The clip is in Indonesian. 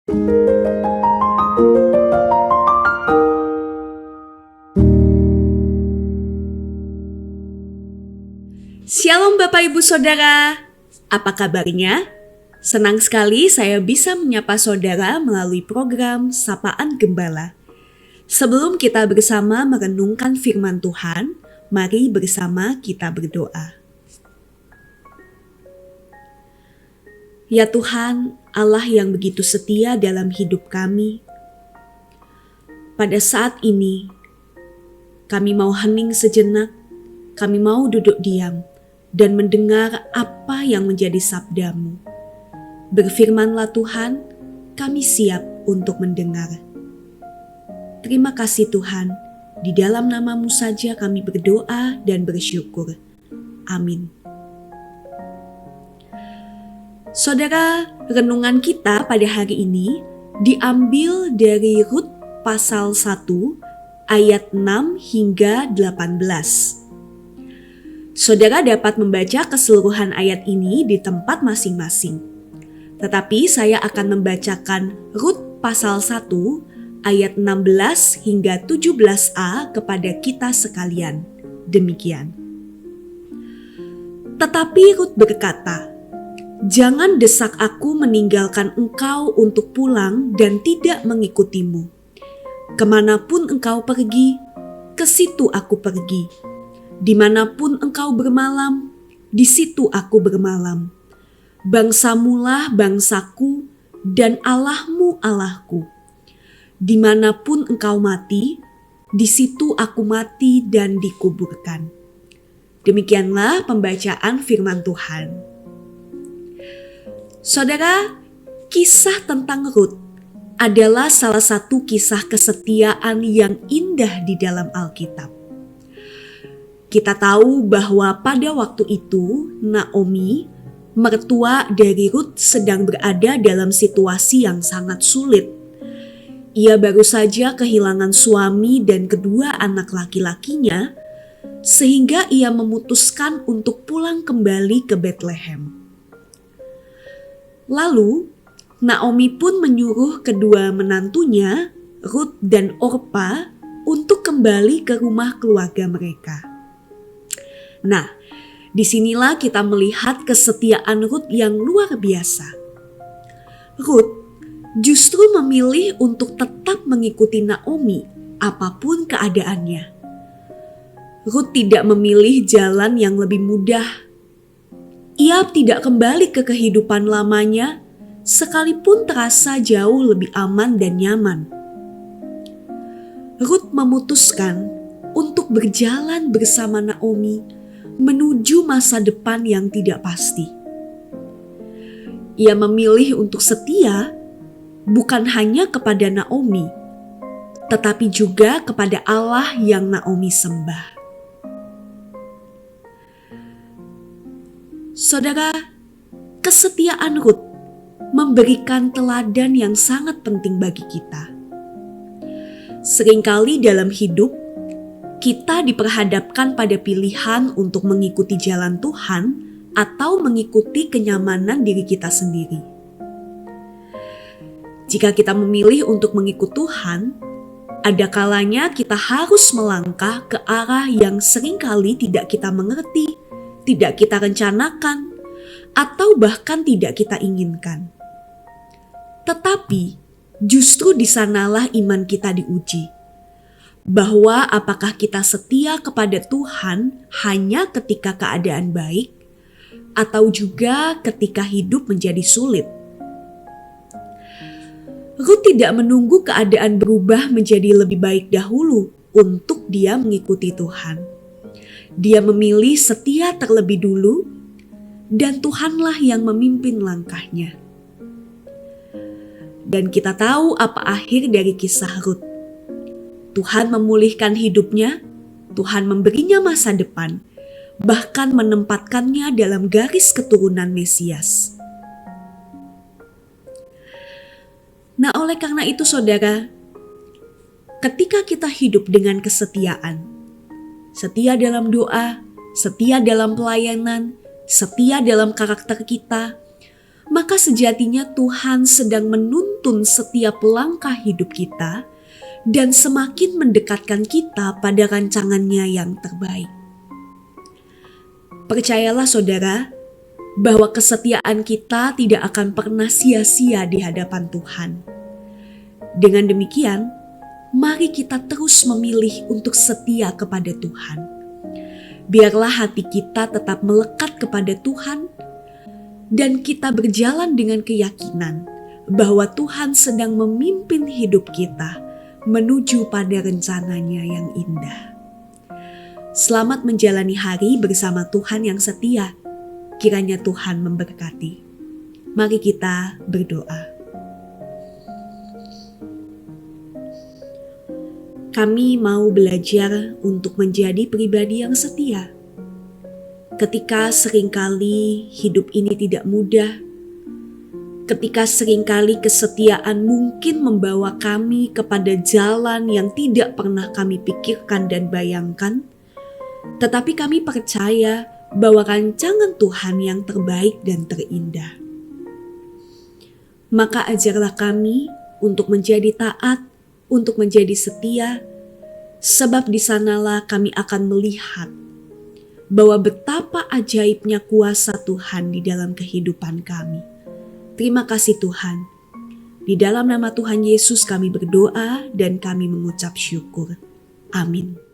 Shalom Bapak Ibu Saudara, apa kabarnya? Senang sekali saya bisa menyapa saudara melalui program Sapaan Gembala. Sebelum kita bersama merenungkan firman Tuhan, mari bersama kita berdoa. Ya Tuhan, Allah yang begitu setia dalam hidup kami, pada saat ini kami mau hening sejenak, kami mau duduk diam dan mendengar apa yang menjadi sabda-Mu. Berfirmanlah Tuhan, kami siap untuk mendengar. Terima kasih Tuhan, di dalam nama-Mu saja kami berdoa dan bersyukur. Amin. Saudara, renungan kita pada hari ini diambil dari Rut pasal 1 ayat 6 hingga 18. Saudara dapat membaca keseluruhan ayat ini di tempat masing-masing. Tetapi saya akan membacakan Rut pasal 1 ayat 16 hingga 17a kepada kita sekalian. Demikian. Tetapi Rut berkata, "Jangan desak aku meninggalkan engkau untuk pulang dan tidak mengikutimu. Kemanapun engkau pergi, ke situ aku pergi. Dimanapun engkau bermalam, di situ aku bermalam. Bangsamulah bangsaku dan Allahmu Allahku. Dimanapun engkau mati, di situ aku mati dan dikuburkan." Demikianlah pembacaan firman Tuhan. Saudara, kisah tentang Rut adalah salah satu kisah kesetiaan yang indah di dalam Alkitab. Kita tahu bahwa pada waktu itu Naomi, mertua dari Rut, sedang berada dalam situasi yang sangat sulit. Ia baru saja kehilangan suami dan kedua anak laki-lakinya, sehingga ia memutuskan untuk pulang kembali ke Betlehem. Lalu, Naomi pun menyuruh kedua menantunya, Rut dan Orpa, untuk kembali ke rumah keluarga mereka. Nah, disinilah kita melihat kesetiaan Rut yang luar biasa. Rut justru memilih untuk tetap mengikuti Naomi apapun keadaannya. Rut tidak memilih jalan yang lebih mudah. Ia tidak kembali ke kehidupan lamanya, sekalipun terasa jauh lebih aman dan nyaman. Rut memutuskan untuk berjalan bersama Naomi menuju masa depan yang tidak pasti. Ia memilih untuk setia bukan hanya kepada Naomi, tetapi juga kepada Allah yang Naomi sembah. Saudara, kesetiaan Rut memberikan teladan yang sangat penting bagi kita. Seringkali dalam hidup, kita diperhadapkan pada pilihan untuk mengikuti jalan Tuhan atau mengikuti kenyamanan diri kita sendiri. Jika kita memilih untuk mengikut Tuhan, ada kalanya kita harus melangkah ke arah yang seringkali tidak kita mengerti, tidak kita rencanakan, atau bahkan tidak kita inginkan. Tetapi justru di sanalah iman kita diuji. Bahwa apakah kita setia kepada Tuhan hanya ketika keadaan baik, atau juga ketika hidup menjadi sulit. Rut tidak menunggu keadaan berubah menjadi lebih baik dahulu untuk dia mengikuti Tuhan. Dia memilih setia terlebih dulu, dan Tuhanlah yang memimpin langkahnya. Dan kita tahu apa akhir dari kisah Rut. Tuhan memulihkan hidupnya, Tuhan memberinya masa depan, bahkan menempatkannya dalam garis keturunan Mesias. Nah, oleh karena itu saudara, ketika kita hidup dengan kesetiaan, setia dalam doa, setia dalam pelayanan, setia dalam karakter kita, maka sejatinya Tuhan sedang menuntun setiap langkah hidup kita dan semakin mendekatkan kita pada rancangannya yang terbaik. Percayalah saudara, bahwa kesetiaan kita tidak akan pernah sia-sia di hadapan Tuhan. Dengan demikian, mari kita terus memilih untuk setia kepada Tuhan. Biarlah hati kita tetap melekat kepada Tuhan dan kita berjalan dengan keyakinan bahwa Tuhan sedang memimpin hidup kita menuju pada rencananya yang indah. Selamat menjalani hari bersama Tuhan yang setia. Kiranya Tuhan memberkati. Mari kita berdoa. Kami mau belajar untuk menjadi pribadi yang setia. Ketika seringkali hidup ini tidak mudah, ketika seringkali kesetiaan mungkin membawa kami kepada jalan yang tidak pernah kami pikirkan dan bayangkan, tetapi kami percaya bahwa rancangan Tuhan yang terbaik dan terindah. Maka ajarlah kami untuk menjadi taat, untuk menjadi setia, sebab di sanalah kami akan melihat bahwa betapa ajaibnya kuasa Tuhan di dalam kehidupan kami. Terima kasih Tuhan. Di dalam nama Tuhan Yesus kami berdoa dan kami mengucap syukur. Amin.